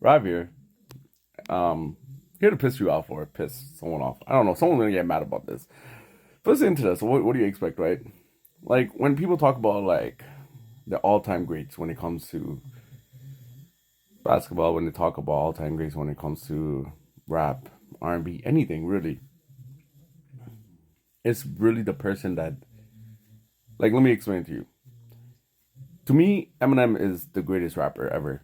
Rwv here. Here to piss you off or piss someone off. I don't know. Someone's gonna get mad about this. But listen to this. What do you expect, right? Like when people talk about like the all-time greats when it comes to basketball, when they talk about all-time greats when it comes to rap, R&B, anything really, it's really the person that like. Let me explain to you. To me, Eminem is the greatest rapper ever.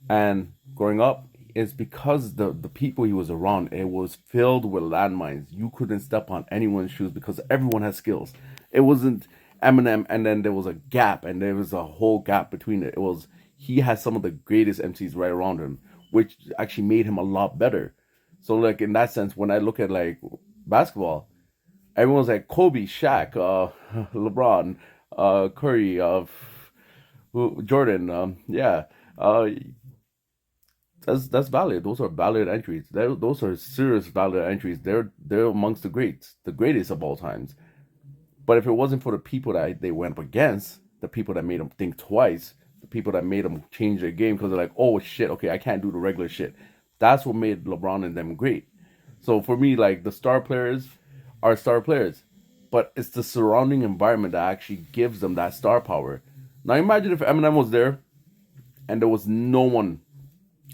And growing up, it's because the people he was around, it was filled with landmines. You couldn't step on anyone's shoes because everyone has skills. It wasn't Eminem and then there was a gap and there was a whole gap between it. It was he had some of the greatest MCs right around him, which actually made him a lot better. So like in that sense, when I look at like basketball, everyone's like Kobe, Shaq, LeBron, Curry, Jordan, yeah. Uh, that's valid. Those are valid entries. Those are serious valid entries. They're amongst the greatest of all times. But if it wasn't for the people that they went up against, the people that made them think twice, the people that made them change their game because they're like, oh shit, okay, I can't do the regular shit. That's what made LeBron and them great. So for me, like the star players are star players, but it's the surrounding environment that actually gives them that star power. Now imagine if Eminem was there and there was no one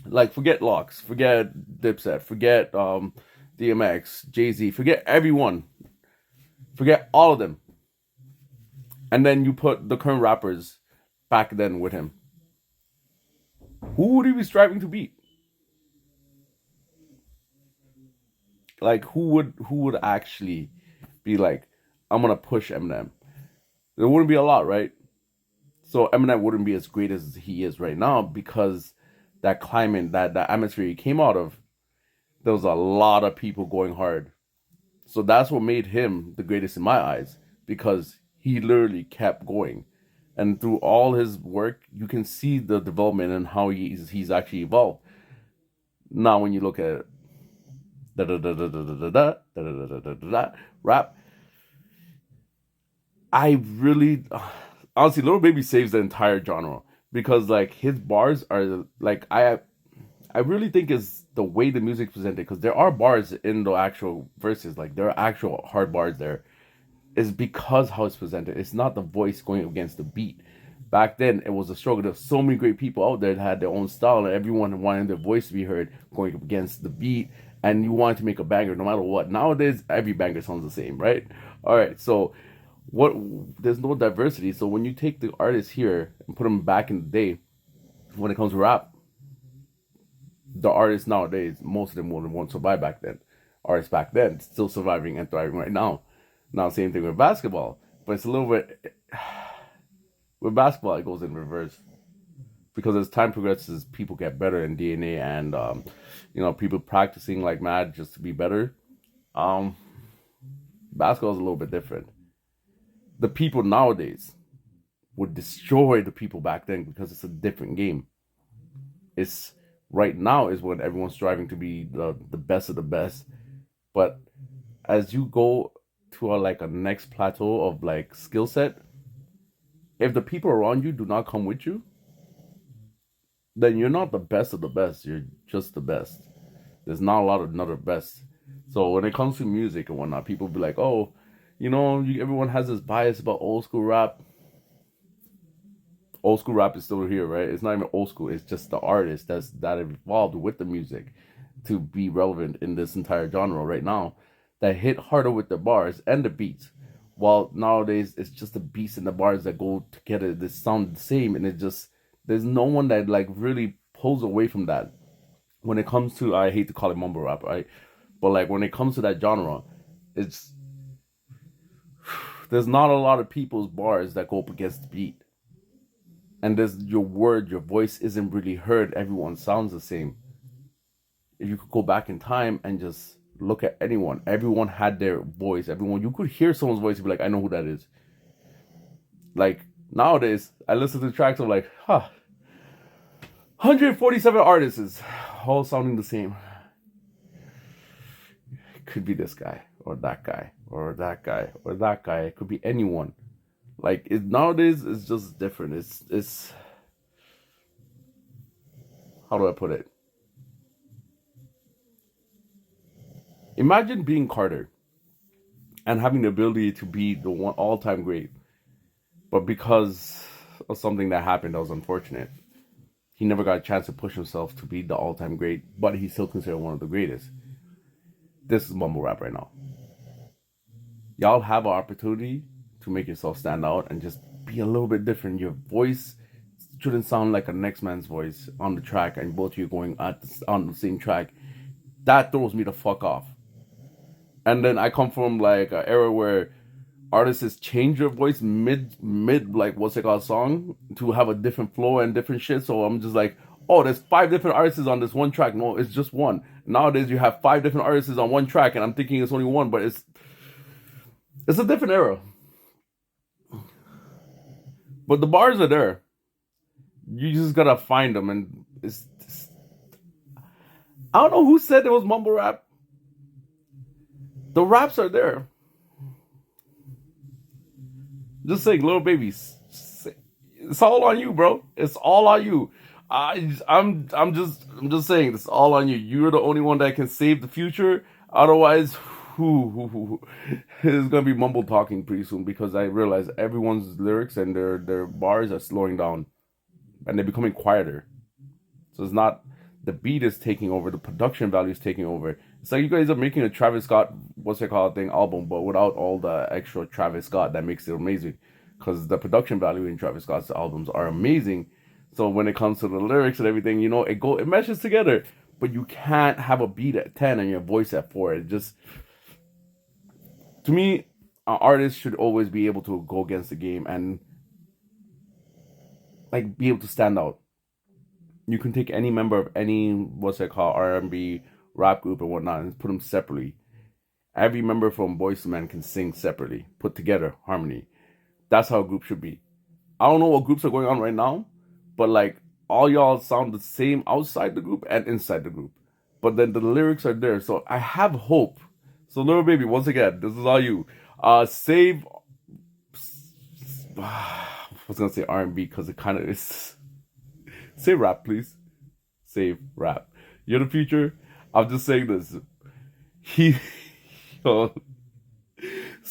like forget Locks, forget Dipset, forget DMX, Jay Z, forget everyone, forget all of them, and then you put the current rappers back then with him. Who would he be striving to beat? Like who would actually be like, I'm gonna push Eminem? There wouldn't be a lot, right? So Eminem wouldn't be as great as he is right now because that climate, that atmosphere he came out of, there was a lot of people going hard. So that's what made him the greatest in my eyes because he literally kept going. And through all his work, you can see the development and how he's actually evolved. Now, when you look at da da da da da da da da da da da rap, I really honestly, Little Baby saves the entire genre because like his bars are like I really think is the way the music's presented because there are bars in the actual verses, like there are actual hard bars there. Is because how it's presented. It's not the voice going against the beat. Back then, it was a struggle. There's so many great people out there that had their own style, and everyone wanted their voice to be heard going against the beat. And you wanted to make a banger no matter what. Nowadays, every banger sounds the same, right? All right, so what? There's no diversity. So when you take the artists here and put them back in the day, when it comes to rap, the artists nowadays, most of them won't survive back then. Artists back then still surviving and thriving right now. Now, same thing with basketball, but it's a little bit with basketball. It goes in reverse because as time progresses, people get better in DNA, and people practicing like mad just to be better. Um, Basketball is a little bit different. The people nowadays would destroy the people back then because it's a different game. It's right now is when everyone's striving to be the best of the best, but as you go to a next plateau of like skill set, if the people around you do not come with you, then you're not the best of the best. You're just the best. There's not a lot of another best. So when it comes to music and whatnot, people be like, "Oh, everyone has this bias about old school rap. Old school rap is still here, right? It's not even old school. It's just the artist that evolved with the music to be relevant in this entire genre right now that hit harder with the bars and the beats. While nowadays it's just the beats and the bars that go together. They sound the same, and it just there's no one that like really pulls away from that. When it comes to, I hate to call it mumble rap, right? But like when it comes to that genre, it's there's not a lot of people's bars that go up against the beat, and there's your voice isn't really heard. Everyone sounds the same. If you could go back in time and just look at anyone, everyone had their voice. Everyone, you could hear someone's voice and be like, I know who that is. Like nowadays, I listen to tracks of like, 147 artists, all sounding the same. It could be this guy or that guy or that guy or that guy. It could be anyone. Like nowadays, it's just different. It's how do I put it? Imagine being Carter and having the ability to be the one all-time great, but because of something that happened that was unfortunate, he never got a chance to push himself to be the all-time great, but he's still considered one of the greatest. This is mumble rap right now. Y'all have an opportunity to make yourself stand out and just be a little bit different. Your voice shouldn't sound like a next man's voice on the track, and both of you going on the same track. That throws me the fuck off. And then I come from like an era where artists change their voice mid like what's it called song to have a different flow and different shit. So I'm just like, oh, there's 5 different artists on this one track. No, it's just one. Nowadays you have 5 different artists on one track, and I'm thinking it's only one, but it's a different era. But the bars are there. You just gotta find them, and I don't know who said it was mumble rap. The raps are there. Just saying, little babies. It's all on you, bro. It's all on you. I'm just saying, it's all on you. You're the only one that can save the future. Otherwise, it's gonna be mumble talking pretty soon, because I realize everyone's lyrics and their bars are slowing down, and they're becoming quieter. So it's not the beat is taking over, the production value is taking over. It's like you guys are making a Travis Scott, what's it called thing, album, but without all the extra Travis Scott that makes it amazing. Because the production value in Travis Scott's albums are amazing. So when it comes to the lyrics and everything, it meshes together. But you can't have a beat at 10 and your voice at 4. It just, to me, an artist should always be able to go against the game and like be able to stand out. You can take any member of any what's it called R&B rap group and whatnot and put them separately. Every member from Boyz II Men can sing separately, put together, harmony. That's how a group should be. I don't know what groups are going on right now, but like all y'all sound the same outside the group and inside the group. But then the lyrics are there, so I have hope. So little baby, once again, this is all you. Save. I was gonna say R&B because it kind of is. Say rap, please. Save rap. You're the future. I'm just saying this. This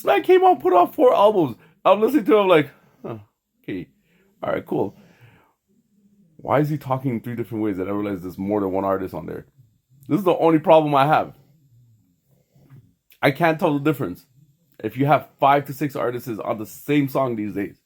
man came out, put out 4 albums. I'm listening to him like, huh, okay, all right, cool. Why is he talking in 3 different ways? And I realize there's more than one artist on there. This is the only problem I have. I can't tell the difference. If you have 5 to 6 artists on the same song these days,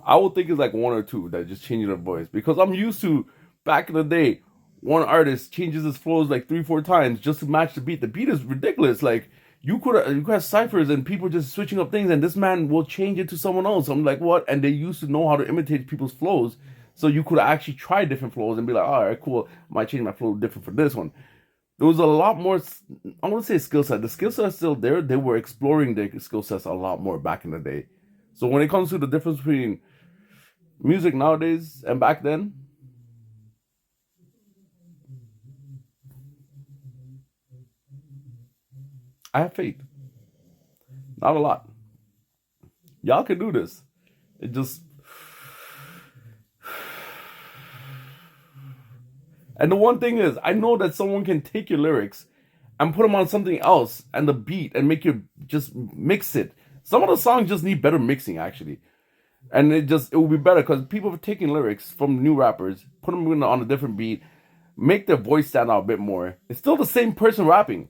I would think it's like 1 or 2 that just change their voice. Because I'm used to, back in the day, one artist changes his flows like 3-4 times just to match the beat. The beat is ridiculous. Like, you could have ciphers and people just switching up things, and this man will change it to someone else. I'm like, what? And they used to know how to imitate people's flows. So you could actually try different flows and be like, all right, cool, I might change my flow different for this one. There was a lot more, I wouldn't say skill set. The skill set is still there. They were exploring their skill sets a lot more back in the day. So when it comes to the difference between music nowadays and back then, I have faith. Not a lot. Y'all can do this. It just... And the one thing is, I know that someone can take your lyrics and put them on something else and the beat and make you just mix it. Some of the songs just need better mixing, actually. And it will be better because people are taking lyrics from new rappers, put them on a different beat, make their voice stand out a bit more. It's still the same person rapping,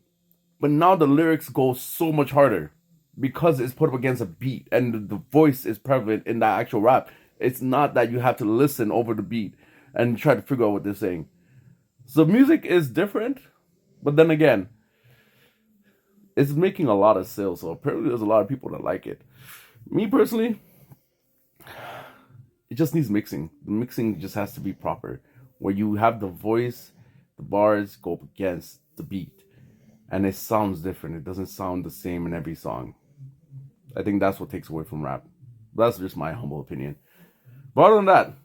but now the lyrics go so much harder because it's put up against a beat and the voice is prevalent in that actual rap. It's not that you have to listen over the beat and try to figure out what they're saying. So music is different, but then again, it's making a lot of sales. So apparently there's a lot of people that like it. Me personally, it just needs mixing. The mixing just has to be proper, where you have the voice, the bars go up against the beat, and it sounds different. It doesn't sound the same in every song. I think that's what takes away from rap. That's just my humble opinion. But other than that,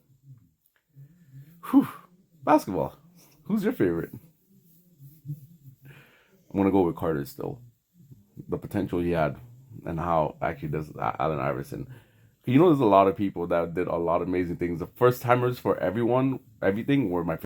basketball. Who's your favorite? I'm gonna go with Carter still. The potential he had, and how actually does Allen Iverson. You know, there's a lot of people that did a lot of amazing things. The first timers for everything were my favorite.